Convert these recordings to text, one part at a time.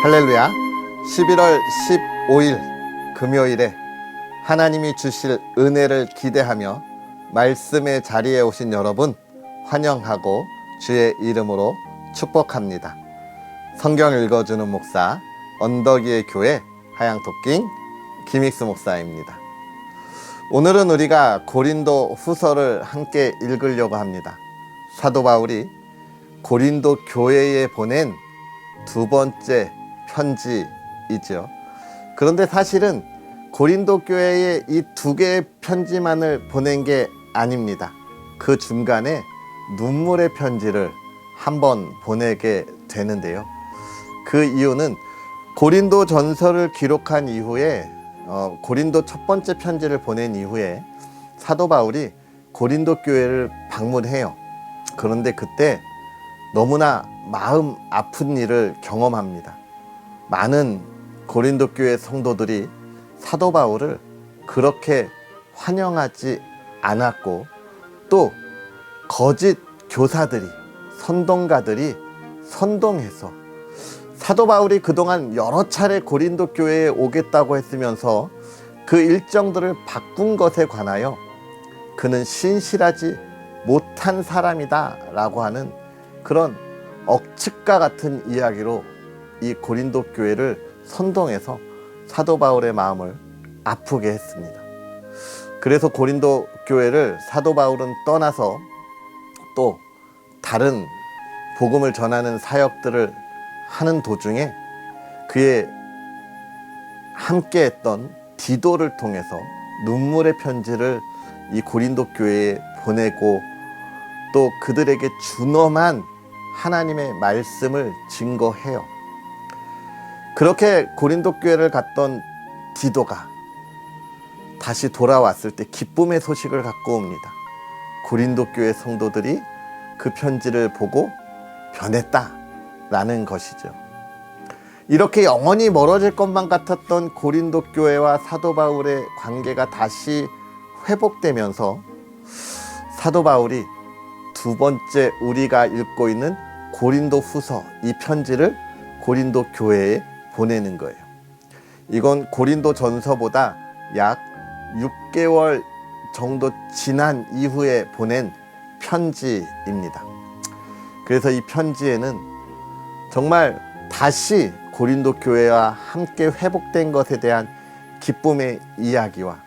할렐루야. 11월 15일 금요일에 하나님이 주실 은혜를 기대하며 말씀의 자리에 오신 여러분 환영하고 주의 이름으로 축복합니다. 성경 읽어주는 목사 언덕위의 교회 하양토킹 김익수 목사입니다. 오늘은 우리가 고린도 후서를 함께 읽으려고 합니다. 사도 바울이 고린도 교회에 보낸 두 번째 편지이죠. 그런데 사실은 고린도 교회에 이 두 개의 편지만을 보낸 게 아닙니다. 그 중간에 눈물의 편지를 한번 보내게 되는데요. 그 이유는 고린도 전서를 기록한 이후에 고린도 첫 번째 편지를 보낸 이후에 사도 바울이 고린도 교회를 방문해요. 그런데 그때 너무나 마음 아픈 일을 경험합니다. 많은 고린도 교회 성도들이 사도 바울을 그렇게 환영하지 않았고, 또 거짓 교사들이, 선동가들이 선동해서 사도 바울이 그동안 여러 차례 고린도 교회에 오겠다고 했으면서 그 일정들을 바꾼 것에 관하여 그는 신실하지 못한 사람이다 라고 하는 그런 억측과 같은 이야기로 이 고린도 교회를 선동해서 사도 바울의 마음을 아프게 했습니다. 그래서 고린도 교회를 사도 바울은 떠나서 또 다른 복음을 전하는 사역들을 하는 도중에 그의 함께했던 디도를 통해서 눈물의 편지를 이 고린도 교회에 보내고, 또 그들에게 준엄한 하나님의 말씀을 증거해요. 그렇게 고린도 교회를 갔던 디도가 다시 돌아왔을 때 기쁨의 소식을 갖고 옵니다. 고린도 교회 성도들이 그 편지를 보고 변했다라는 것이죠. 이렇게 영원히 멀어질 것만 같았던 고린도 교회와 사도 바울의 관계가 다시 회복되면서 사도 바울이 두 번째 우리가 읽고 있는 고린도 후서, 이 편지를 고린도 교회에 보내는 거예요. 이건 고린도 전서보다 약 6개월 정도 지난 이후에 보낸 편지입니다. 그래서 이 편지에는 정말 다시 고린도 교회와 함께 회복된 것에 대한 기쁨의 이야기와,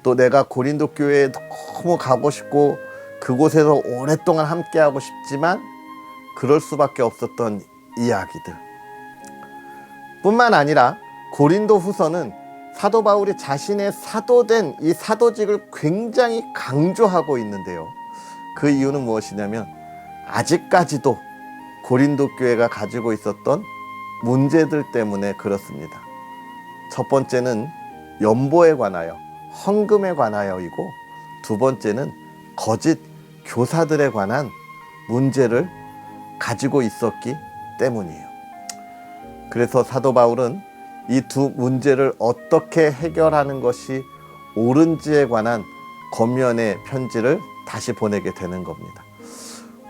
또 내가 고린도 교회에 너무 가고 싶고 그곳에서 오랫동안 함께하고 싶지만 그럴 수밖에 없었던 이야기들 뿐만 아니라, 고린도 후서는 사도 바울이 자신의 사도된 이 사도직을 굉장히 강조하고 있는데요. 그 이유는 무엇이냐면 아직까지도 고린도 교회가 가지고 있었던 문제들 때문에 그렇습니다. 첫 번째는 연보에 관하여, 헌금에 관하여이고, 두 번째는 거짓 교사들에 관한 문제를 가지고 있었기 때문이에요. 그래서 사도 바울은 이 두 문제를 어떻게 해결하는 것이 옳은지에 관한 권면의 편지를 다시 보내게 되는 겁니다.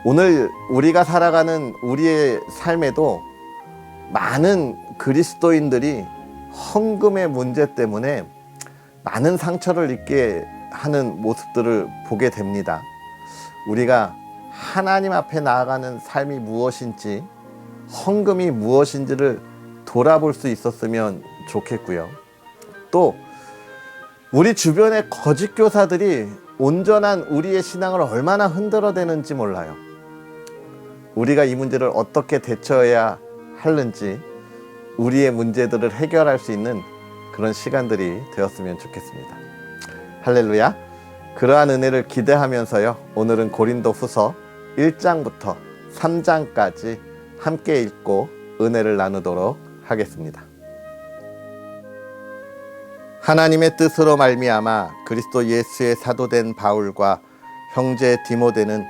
오늘 우리가 살아가는 우리의 삶에도 많은 그리스도인들이 헌금의 문제 때문에 많은 상처를 입게 하는 모습들을 보게 됩니다. 우리가 하나님 앞에 나아가는 삶이 무엇인지, 헌금이 무엇인지를 돌아볼 수 있었으면 좋겠고요. 또 우리 주변의 거짓 교사들이 온전한 우리의 신앙을 얼마나 흔들어대는지 몰라요. 우리가 이 문제를 어떻게 대처해야 하는지, 우리의 문제들을 해결할 수 있는 그런 시간들이 되었으면 좋겠습니다. 할렐루야. 그러한 은혜를 기대하면서요, 오늘은 고린도 후서 1장부터 3장까지 함께 읽고 은혜를 나누도록 하겠습니다. 하나님의 뜻으로 말미암아 그리스도 예수의 사도된 바울과 형제 디모데는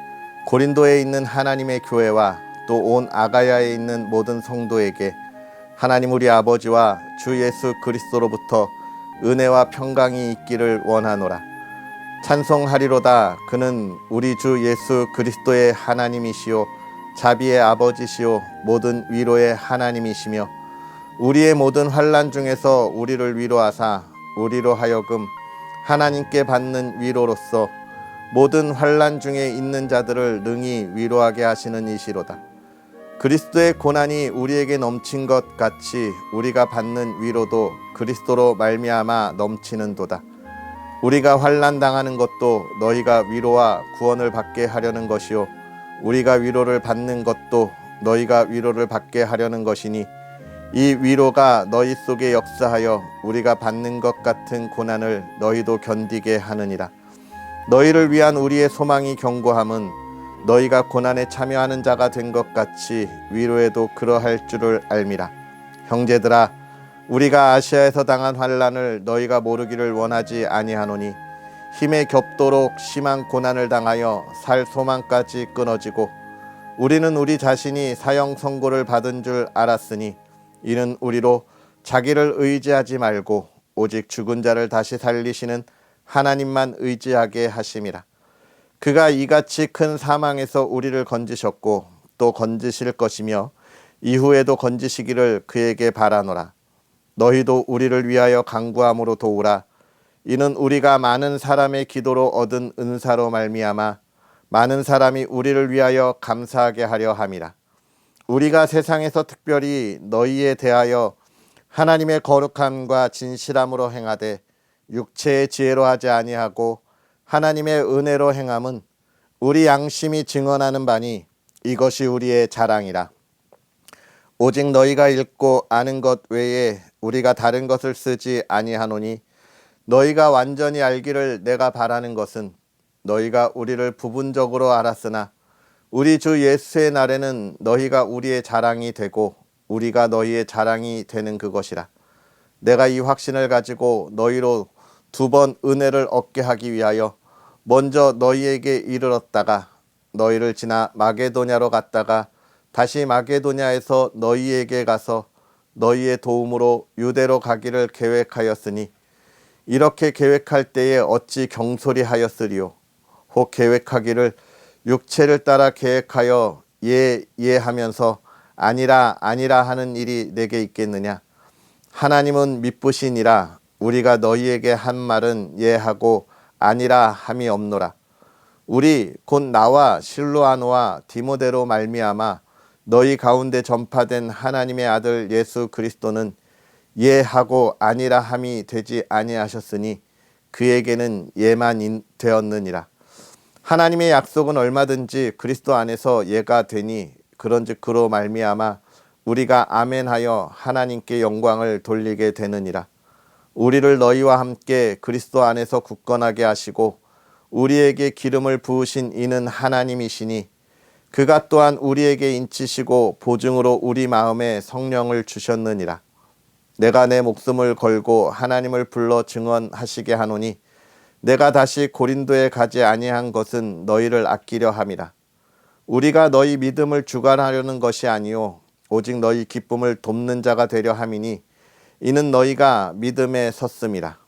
고린도에 있는 하나님의 교회와 또 온 아가야에 있는 모든 성도에게 하나님 우리 아버지와 주 예수 그리스도로부터 은혜와 평강이 있기를 원하노라. 찬송하리로다. 그는 우리 주 예수 그리스도의 하나님이시요 자비의 아버지시요 모든 위로의 하나님이시며 우리의 모든 환난 중에서 우리를 위로하사 우리로 하여금 하나님께 받는 위로로서 모든 환난 중에 있는 자들을 능히 위로하게 하시는 이시로다. 그리스도의 고난이 우리에게 넘친 것 같이 우리가 받는 위로도 그리스도로 말미암아 넘치는도다. 우리가 환난 당하는 것도 너희가 위로와 구원을 받게 하려는 것이요 우리가 위로를 받는 것도 너희가 위로를 받게 하려는 것이니 이 위로가 너희 속에 역사하여 우리가 받는 것 같은 고난을 너희도 견디게 하느니라. 너희를 위한 우리의 소망이 견고함은 너희가 고난에 참여하는 자가 된 것 같이 위로에도 그러할 줄을 알미라. 형제들아, 우리가 아시아에서 당한 환난을 너희가 모르기를 원하지 아니하노니 힘에 겹도록 심한 고난을 당하여 살 소망까지 끊어지고 우리는 우리 자신이 사형 선고를 받은 줄 알았으니 이는 우리로 자기를 의지하지 말고 오직 죽은 자를 다시 살리시는 하나님만 의지하게 하심이라. 그가 이같이 큰 사망에서 우리를 건지셨고 또 건지실 것이며 이후에도 건지시기를 그에게 바라노라. 너희도 우리를 위하여 간구함으로 도우라. 이는 우리가 많은 사람의 기도로 얻은 은사로 말미암아 많은 사람이 우리를 위하여 감사하게 하려 함이라. 우리가 세상에서 특별히 너희에 대하여 하나님의 거룩함과 진실함으로 행하되 육체의 지혜로 하지 아니하고 하나님의 은혜로 행함은 우리 양심이 증언하는 바니 이것이 우리의 자랑이라. 오직 너희가 읽고 아는 것 외에 우리가 다른 것을 쓰지 아니하노니 너희가 완전히 알기를 내가 바라는 것은 너희가 우리를 부분적으로 알았으나 우리 주 예수의 날에는 너희가 우리의 자랑이 되고 우리가 너희의 자랑이 되는 그것이라. 내가 이 확신을 가지고 너희로 2번 은혜를 얻게 하기 위하여 먼저 너희에게 이르렀다가 너희를 지나 마게도냐로 갔다가 다시 마게도냐에서 너희에게 가서 너희의 도움으로 유대로 가기를 계획하였으니 이렇게 계획할 때에 어찌 경솔히 하였으리요. 혹 계획하기를 육체를 따라 계획하여 하면서 아니라 하는 일이 내게 있겠느냐. 하나님은 미쁘시니라. 우리가 너희에게 한 말은 예하고 아니라 함이 없노라. 우리 곧 나와 실로아노와 디모데로 말미암아 너희 가운데 전파된 하나님의 아들 예수 그리스도는 예하고 아니라 함이 되지 아니하셨으니 그에게는 예만 되었느니라. 하나님의 약속은 얼마든지 그리스도 안에서 예가 되니 그런즉 그로 말미암아 우리가 아멘하여 하나님께 영광을 돌리게 되느니라. 우리를 너희와 함께 그리스도 안에서 굳건하게 하시고 우리에게 기름을 부으신 이는 하나님이시니 그가 또한 우리에게 인치시고 보증으로 우리 마음에 성령을 주셨느니라. 내가 내 목숨을 걸고 하나님을 불러 증언하시게 하노니 내가 다시 고린도에 가지 아니한 것은 너희를 아끼려 함이라. 우리가 너희 믿음을 주관하려는 것이 아니요 오직 너희 기쁨을 돕는 자가 되려 함이니 이는 너희가 믿음에 섰음이라.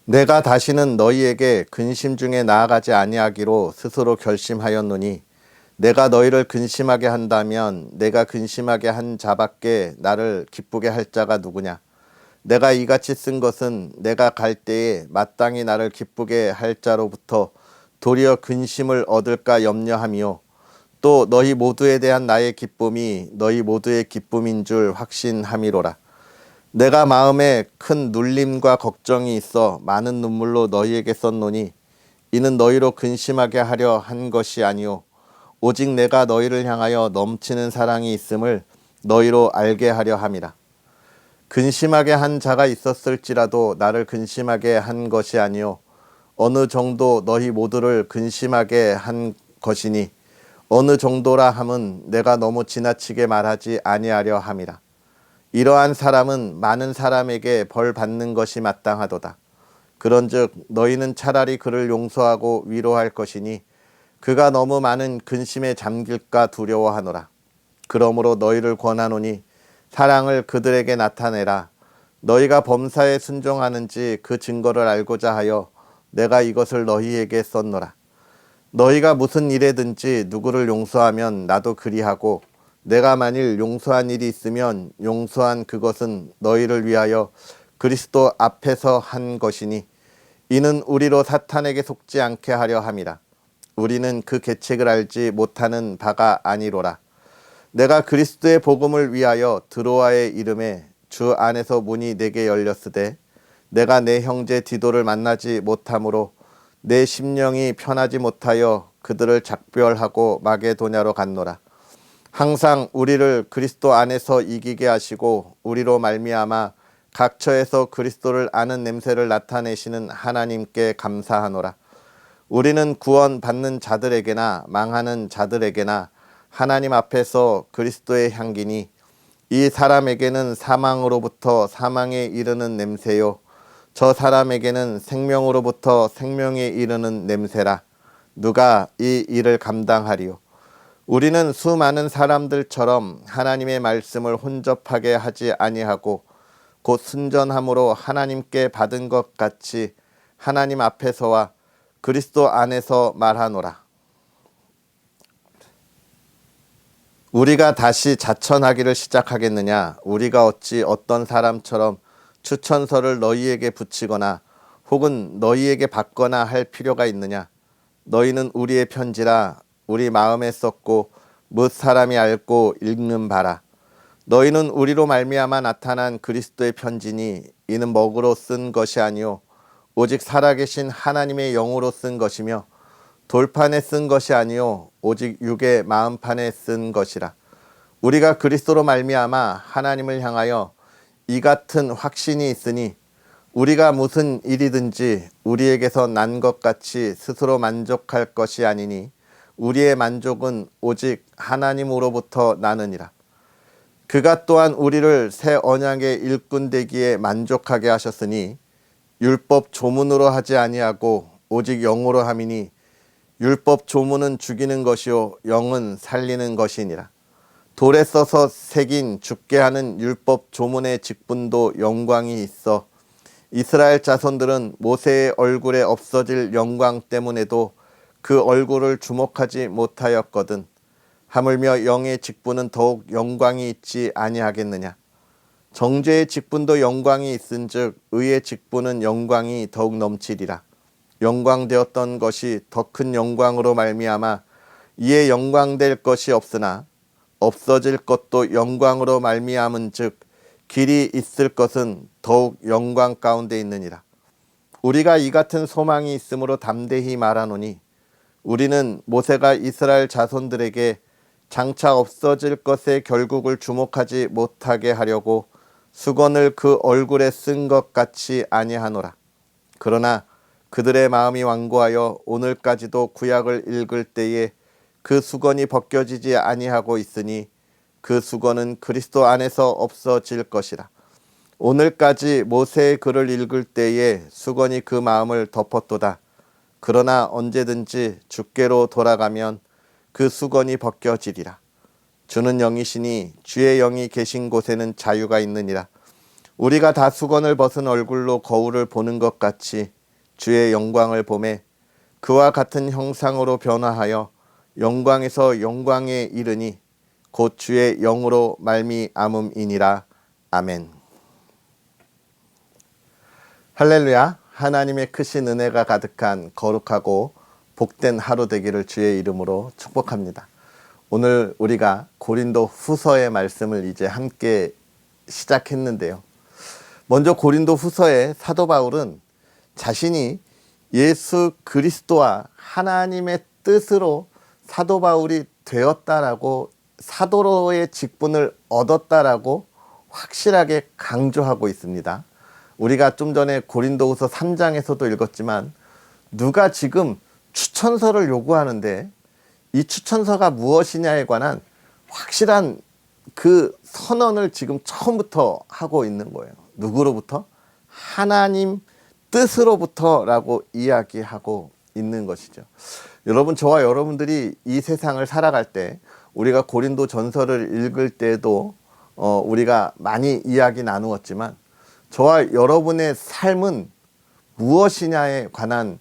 내가 다시는 너희에게 근심 중에 나아가지 아니하기로 스스로 결심하였노니 내가 너희를 근심하게 한다면 내가 근심하게 한 자밖에 나를 기쁘게 할 자가 누구냐. 내가 이같이 쓴 것은 내가 갈 때에 마땅히 나를 기쁘게 할 자로부터 도리어 근심을 얻을까 염려하며 또 너희 모두에 대한 나의 기쁨이 너희 모두의 기쁨인 줄 확신함이로라. 내가 마음에 큰 눌림과 걱정이 있어 많은 눈물로 너희에게 썼노니 이는 너희로 근심하게 하려 한 것이 아니요 오직 내가 너희를 향하여 넘치는 사랑이 있음을 너희로 알게 하려 함이라. 근심하게 한 자가 있었을지라도 나를 근심하게 한 것이 아니요 어느 정도 너희 모두를 근심하게 한 것이니 어느 정도라 함은 내가 너무 지나치게 말하지 아니하려 함이라. 이러한 사람은 많은 사람에게 벌 받는 것이 마땅하도다. 그런즉 너희는 차라리 그를 용서하고 위로할 것이니 그가 너무 많은 근심에 잠길까 두려워하노라. 그러므로 너희를 권하노니 사랑을 그들에게 나타내라. 너희가 범사에 순종하는지 그 증거를 알고자 하여 내가 이것을 너희에게 썼노라. 너희가 무슨 일에든지 누구를 용서하면 나도 그리하고 내가 만일 용서한 일이 있으면 용서한 그것은 너희를 위하여 그리스도 앞에서 한 것이니 이는 우리로 사탄에게 속지 않게 하려 함이라. 우리는 그 계책을 알지 못하는 바가 아니로라. 내가 그리스도의 복음을 위하여 드로아의 이름에 주 안에서 문이 내게 열렸으되 내가 내 형제 디도를 만나지 못하므로 내 심령이 편하지 못하여 그들을 작별하고 마게도냐로 갔노라. 항상 우리를 그리스도 안에서 이기게 하시고 우리로 말미암아 각처에서 그리스도를 아는 냄새를 나타내시는 하나님께 감사하노라. 우리는 구원 받는 자들에게나 망하는 자들에게나 하나님 앞에서 그리스도의 향기니 이 사람에게는 사망으로부터 사망에 이르는 냄새요 저 사람에게는 생명으로부터 생명에 이르는 냄새라. 누가 이 일을 감당하리요? 우리는 수많은 사람들처럼 하나님의 말씀을 혼접하게 하지 아니하고 곧 순전함으로 하나님께 받은 것 같이 하나님 앞에서와 그리스도 안에서 말하노라. 우리가 다시 자천하기를 시작하겠느냐? 우리가 어찌 어떤 사람처럼 추천서를 너희에게 붙이거나 혹은 너희에게 받거나 할 필요가 있느냐? 너희는 우리의 편지라 우리 마음에 썼고 뭇 사람이 알고 읽는 바라. 너희는 우리로 말미암아 나타난 그리스도의 편지니 이는 먹으로 쓴 것이 아니요 오직 살아계신 하나님의 영으로 쓴 것이며 돌판에 쓴 것이 아니요 오직 육의 마음판에 쓴 것이라. 우리가 그리스도로 말미암아 하나님을 향하여 이 같은 확신이 있으니 우리가 무슨 일이든지 우리에게서 난 것 같이 스스로 만족할 것이 아니니 우리의 만족은 오직 하나님으로부터 나느니라. 그가 또한 우리를 새 언약의 일꾼 되기에 만족하게 하셨으니 율법 조문으로 하지 아니하고 오직 영으로 함이니 율법 조문은 죽이는 것이요 영은 살리는 것이니라. 돌에 써서 새긴 죽게 하는 율법 조문의 직분도 영광이 있어 이스라엘 자손들은 모세의 얼굴에 없어질 영광 때문에도 그 얼굴을 주목하지 못하였거든. 하물며 영의 직분은 더욱 영광이 있지 아니하겠느냐. 정죄의 직분도 영광이 있은즉 의의 직분은 영광이 더욱 넘치리라. 영광되었던 것이 더 큰 영광으로 말미암아 이에 영광될 것이 없으나 없어질 것도 영광으로 말미암은즉 길이 있을 것은 더욱 영광 가운데 있느니라. 우리가 이 같은 소망이 있으므로 담대히 말하노니 우리는 모세가 이스라엘 자손들에게 장차 없어질 것의 결국을 주목하지 못하게 하려고 수건을 그 얼굴에 쓴 것 같이 아니하노라. 그러나 그들의 마음이 완고하여 오늘까지도 구약을 읽을 때에 그 수건이 벗겨지지 아니하고 있으니 그 수건은 그리스도 안에서 없어질 것이라. 오늘까지 모세의 글을 읽을 때에 수건이 그 마음을 덮었도다. 그러나 언제든지 주께로 돌아가면 그 수건이 벗겨지리라. 주는 영이시니 주의 영이 계신 곳에는 자유가 있느니라. 우리가 다 수건을 벗은 얼굴로 거울을 보는 것 같이 주의 영광을 보매 그와 같은 형상으로 변화하여 영광에서 영광에 이르니 곧 주의 영으로 말미암음이니라. 아멘. 할렐루야. 하나님의 크신 은혜가 가득한 거룩하고 복된 하루 되기를 주의 이름으로 축복합니다. 오늘 우리가 고린도 후서의 말씀을 이제 함께 시작했는데요. 먼저 고린도 후서의 사도 바울은 자신이 예수 그리스도와 하나님의 뜻으로 사도 바울이 되었다라고 사도로의 직분을 얻었다라고 확실하게 강조하고 있습니다. 우리가 좀 전에 고린도후서 3장에서도 읽었지만 누가 지금 추천서를 요구하는데 이 추천서가 무엇이냐에 관한 확실한 그 선언을 지금 처음부터 하고 있는 거예요. 누구로부터? 하나님 뜻으로부터라고 이야기하고 있는 것이죠. 여러분, 저와 여러분들이 이 세상을 살아갈 때 우리가 고린도 전서를 읽을 때도 우리가 많이 이야기 나누었지만 저와 여러분의 삶은 무엇이냐에 관한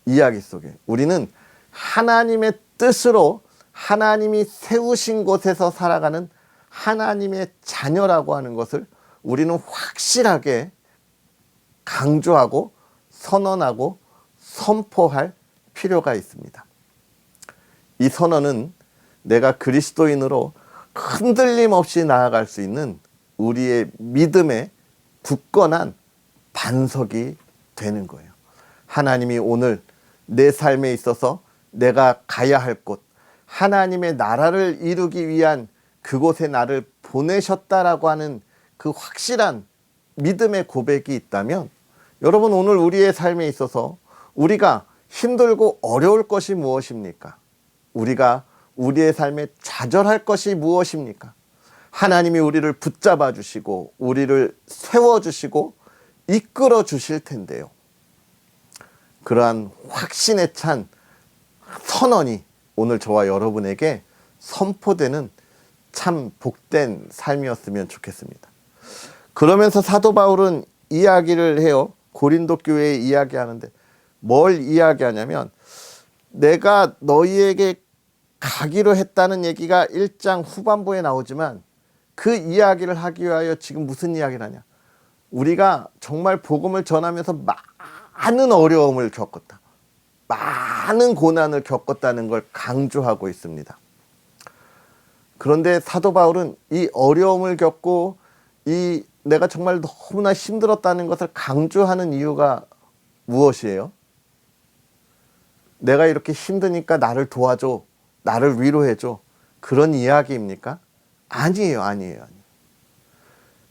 이야기 속에 우리는 하나님의 뜻으로 하나님이 세우신 곳에서 살아가는 하나님의 자녀라고 하는 것을 우리는 확실하게 강조하고 선언하고 선포할 필요가 있습니다. 이 선언은 내가 그리스도인으로 흔들림 없이 나아갈 수 있는 우리의 믿음의 굳건한 반석이 되는 거예요. 하나님이 오늘 내 삶에 있어서 내가 가야 할 곳, 하나님의 나라를 이루기 위한 그곳에 나를 보내셨다라고 하는 그 확실한 믿음의 고백이 있다면, 여러분, 오늘 우리의 삶에 있어서 우리가 힘들고 어려울 것이 무엇입니까? 우리가 우리의 삶에 좌절할 것이 무엇입니까? 하나님이 우리를 붙잡아 주시고 우리를 세워 주시고 이끌어 주실 텐데요. 그러한 확신에 찬 선언이 오늘 저와 여러분에게 선포되는 참 복된 삶이었으면 좋겠습니다. 그러면서 사도 바울은 이야기를 해요. 고린도 교회에 이야기하는데 뭘 이야기하냐면, 내가 너희에게 가기로 했다는 얘기가 1장 후반부에 나오지만 그 이야기를 하기 위하여 지금 무슨 이야기를 하냐, 우리가 정말 복음을 전하면서 많은 어려움을 겪었다, 많은 고난을 겪었다는 걸 강조하고 있습니다. 그런데 사도 바울은 이 어려움을 겪고 내가 정말 너무나 힘들었다는 것을 강조하는 이유가 무엇이에요? 내가 이렇게 힘드니까 나를 도와줘, 나를 위로해줘, 그런 이야기입니까? 아니에요.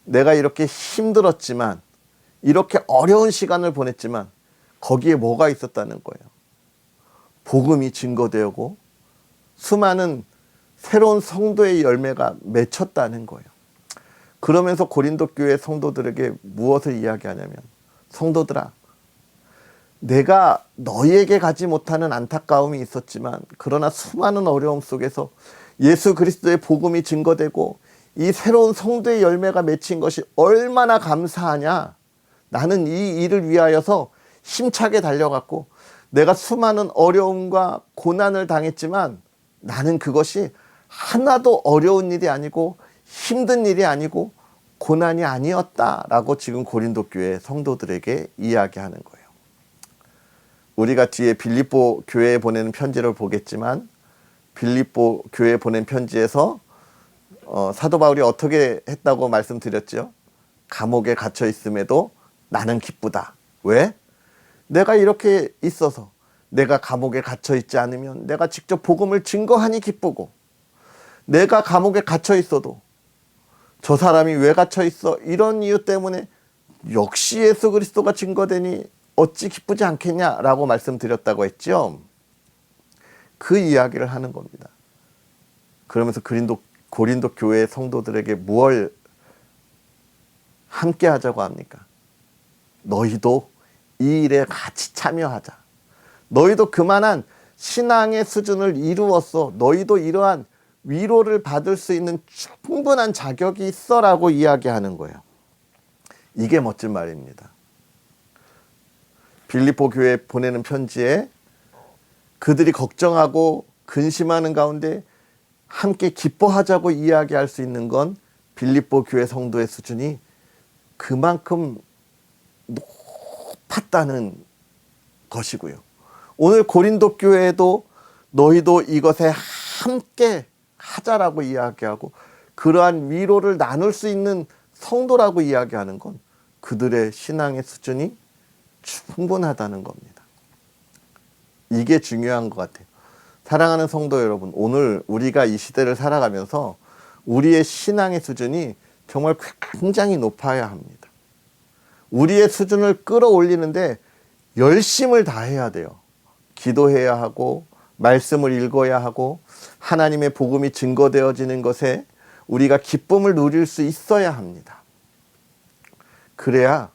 내가 이렇게 힘들었지만, 이렇게 어려운 시간을 보냈지만 거기에 뭐가 있었다는 거예요? 복음이 증거되고 수많은 새로운 성도의 열매가 맺혔다는 거예요. 그러면서 고린도 교회 성도들에게 무엇을 이야기하냐면, 성도들아, 내가 너희에게 가지 못하는 안타까움이 있었지만, 그러나 수많은 어려움 속에서 예수 그리스도의 복음이 증거되고 이 새로운 성도의 열매가 맺힌 것이 얼마나 감사하냐. 나는 이 일을 위하여서 힘차게 달려갔고 내가 수많은 어려움과 고난을 당했지만 나는 그것이 하나도 어려운 일이 아니고 힘든 일이 아니고 고난이 아니었다라고 지금 고린도 교회 성도들에게 이야기하는 거예요. 우리가 뒤에 빌립보 교회에 보내는 편지를 보겠지만, 빌립보 교회에 보낸 편지에서 사도 바울이 어떻게 했다고 말씀드렸죠? 감옥에 갇혀 있음에도 나는 기쁘다. 왜? 내가 이렇게 있어서, 내가 감옥에 갇혀 있지 않으면 내가 직접 복음을 증거하니 기쁘고, 내가 감옥에 갇혀 있어도 저 사람이 왜 갇혀 있어? 이런 이유 때문에 역시 예수 그리스도가 증거되니 어찌 기쁘지 않겠냐라고 말씀드렸다고 했죠. 그 이야기를 하는 겁니다. 그러면서 고린도 교회 성도들에게 무엇을 함께 하자고 합니까? 너희도 이 일에 같이 참여하자. 너희도 그만한 신앙의 수준을 이루었어. 너희도 이러한 위로를 받을 수 있는 충분한 자격이 있어라고 이야기하는 거예요. 이게 멋진 말입니다. 빌립보 교회에 보내는 편지에 그들이 걱정하고 근심하는 가운데 함께 기뻐하자고 이야기할 수 있는 건 빌립보 교회 성도의 수준이 그만큼 높았다는 것이고요. 오늘 고린도 교회에도 너희도 이것에 함께 하자라고 이야기하고 그러한 위로를 나눌 수 있는 성도라고 이야기하는 건 그들의 신앙의 수준이 충분하다는 겁니다. 이게 중요한 것 같아요. 사랑하는 성도 여러분, 오늘 우리가 이 시대를 살아가면서 우리의 신앙의 수준이 정말 굉장히 높아야 합니다. 우리의 수준을 끌어올리는데 열심을 다해야 돼요. 기도해야 하고 말씀을 읽어야 하고 하나님의 복음이 증거되어지는 것에 우리가 기쁨을 누릴 수 있어야 합니다. 그래야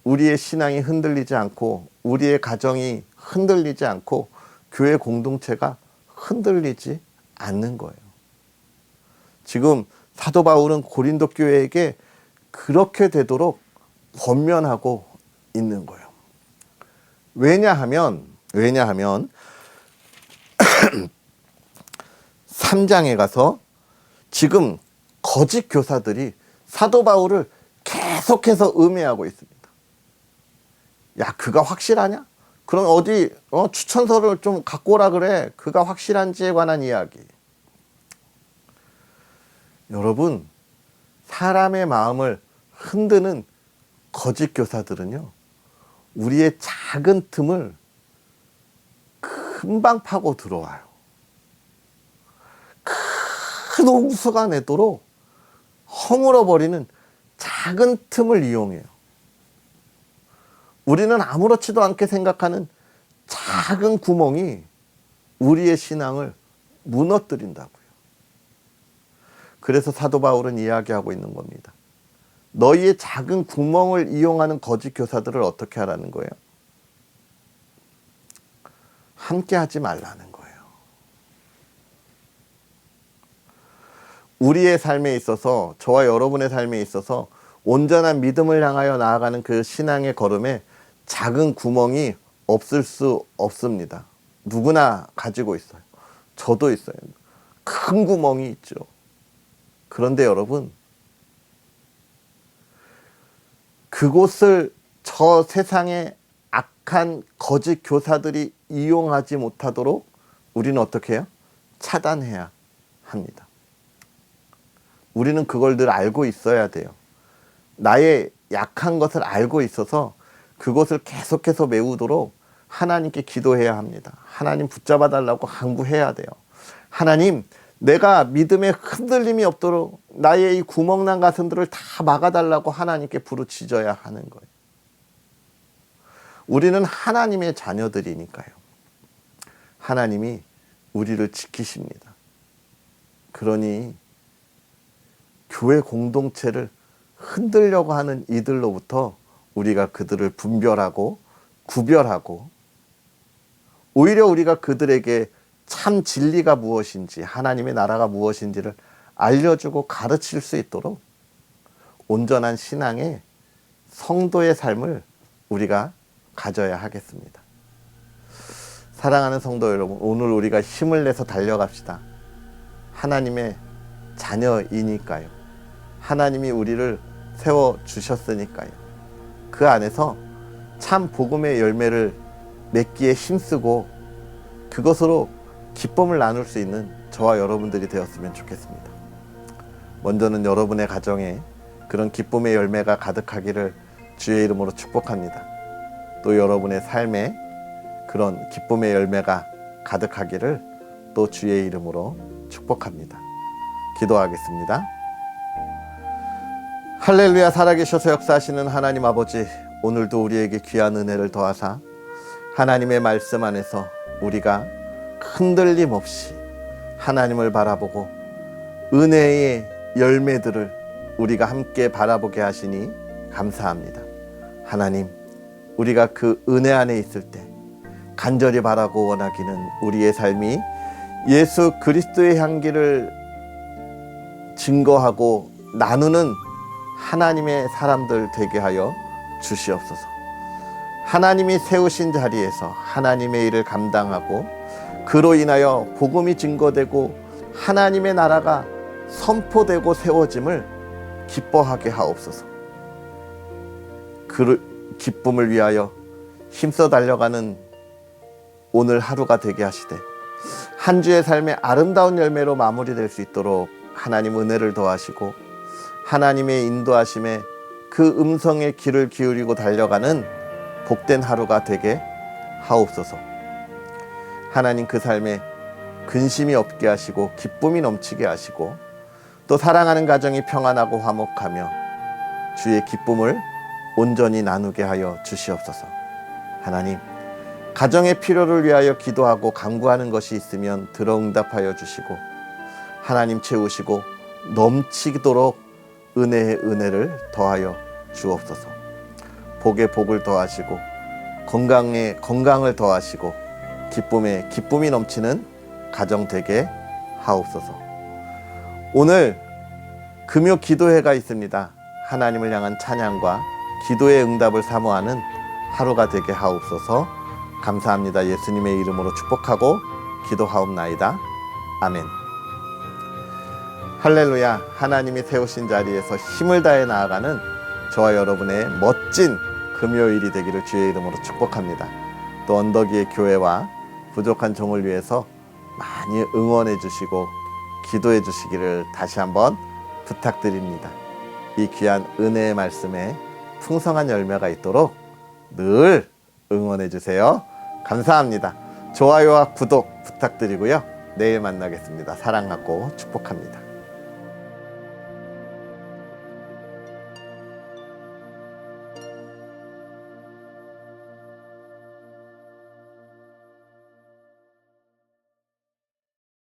우리의 신앙이 흔들리지 않고 우리의 가정이 흔들리지 않고 교회 공동체가 흔들리지 않는 거예요. 지금 사도 바울은 고린도 교회에게 그렇게 되도록 권면하고 있는 거예요. 왜냐하면 3장에 가서 지금 거짓 교사들이 사도 바울을 계속해서 음해하고 있습니다. 야, 그가 확실하냐? 그럼 어디 추천서를 좀 갖고 오라 그래. 그가 확실한지에 관한 이야기. 여러분, 사람의 마음을 흔드는 거짓 교사들은요, 우리의 작은 틈을 금방 파고 들어와요. 큰 홍수가 내도록 허물어버리는 작은 틈을 이용해요. 우리는 아무렇지도 않게 생각하는 작은 구멍이 우리의 신앙을 무너뜨린다고요. 그래서 사도 바울은 이야기하고 있는 겁니다. 너희의 작은 구멍을 이용하는 거짓 교사들을 어떻게 하라는 거예요? 함께 하지 말라는 거예요. 우리의 삶에 있어서, 저와 여러분의 삶에 있어서 온전한 믿음을 향하여 나아가는 그 신앙의 걸음에 작은 구멍이 없을 수 없습니다. 누구나 가지고 있어요. 저도 있어요. 큰 구멍이 있죠. 그런데 여러분, 그곳을 저 세상의 악한 거짓 교사들이 이용하지 못하도록 우리는 어떻게 해요? 차단해야 합니다. 우리는 그걸 늘 알고 있어야 돼요. 나의 약한 것을 알고 있어서 그것을 계속해서 메우도록 하나님께 기도해야 합니다. 하나님 붙잡아 달라고 간구해야 돼요. 하나님, 내가 믿음에 흔들림이 없도록 나의 이 구멍난 가슴들을 다 막아달라고 하나님께 부르짖어야 하는 거예요. 우리는 하나님의 자녀들이니까요. 하나님이 우리를 지키십니다. 그러니 교회 공동체를 흔들려고 하는 이들로부터 우리가 그들을 분별하고 구별하고, 오히려 우리가 그들에게 참 진리가 무엇인지, 하나님의 나라가 무엇인지를 알려주고 가르칠 수 있도록 온전한 신앙의 성도의 삶을 우리가 가져야 하겠습니다. 사랑하는 성도 여러분, 오늘 우리가 힘을 내서 달려갑시다. 하나님의 자녀이니까요. 하나님이 우리를 세워주셨으니까요. 그 안에서 참 복음의 열매를 맺기에 힘쓰고 그것으로 기쁨을 나눌 수 있는 저와 여러분들이 되었으면 좋겠습니다. 먼저는 여러분의 가정에 그런 기쁨의 열매가 가득하기를 주의 이름으로 축복합니다. 또 여러분의 삶에 그런 기쁨의 열매가 가득하기를 또 주의 이름으로 축복합니다. 기도하겠습니다. 할렐루야. 살아계셔서 역사하시는 하나님 아버지, 오늘도 우리에게 귀한 은혜를 더하사 하나님의 말씀 안에서 우리가 흔들림 없이 하나님을 바라보고 은혜의 열매들을 우리가 함께 바라보게 하시니 감사합니다. 하나님, 우리가 그 은혜 안에 있을 때 간절히 바라고 원하기는 우리의 삶이 예수 그리스도의 향기를 증거하고 나누는 하나님의 사람들 되게 하여 주시옵소서. 하나님이 세우신 자리에서 하나님의 일을 감당하고 그로 인하여 복음이 증거되고 하나님의 나라가 선포되고 세워짐을 기뻐하게 하옵소서. 그 기쁨을 위하여 힘써 달려가는 오늘 하루가 되게 하시되 한 주의 삶의 아름다운 열매로 마무리될 수 있도록 하나님 은혜를 더하시고 하나님의 인도하심에 그 음성의 귀를 기울이고 달려가는 복된 하루가 되게 하옵소서. 하나님, 그 삶에 근심이 없게 하시고 기쁨이 넘치게 하시고 또 사랑하는 가정이 평안하고 화목하며 주의 기쁨을 온전히 나누게 하여 주시옵소서. 하나님, 가정의 필요를 위하여 기도하고 간구하는 것이 있으면 들어응답하여 주시고 하나님 채우시고 넘치도록 은혜의 은혜를 더하여 주옵소서. 복에 복을 더하시고 건강에 건강을 더하시고 기쁨에 기쁨이 넘치는 가정 되게 하옵소서. 오늘 금요 기도회가 있습니다. 하나님을 향한 찬양과 기도의 응답을 사모하는 하루가 되게 하옵소서. 감사합니다. 예수님의 이름으로 축복하고 기도하옵나이다. 아멘. 할렐루야, 하나님이 세우신 자리에서 힘을 다해 나아가는 저와 여러분의 멋진 금요일이 되기를 주의 이름으로 축복합니다. 또 언덕 위의 교회와 부족한 종을 위해서 많이 응원해 주시고 기도해 주시기를 다시 한번 부탁드립니다. 이 귀한 은혜의 말씀에 풍성한 열매가 있도록 늘 응원해 주세요. 감사합니다. 좋아요와 구독 부탁드리고요. 내일 만나겠습니다. 사랑하고 축복합니다.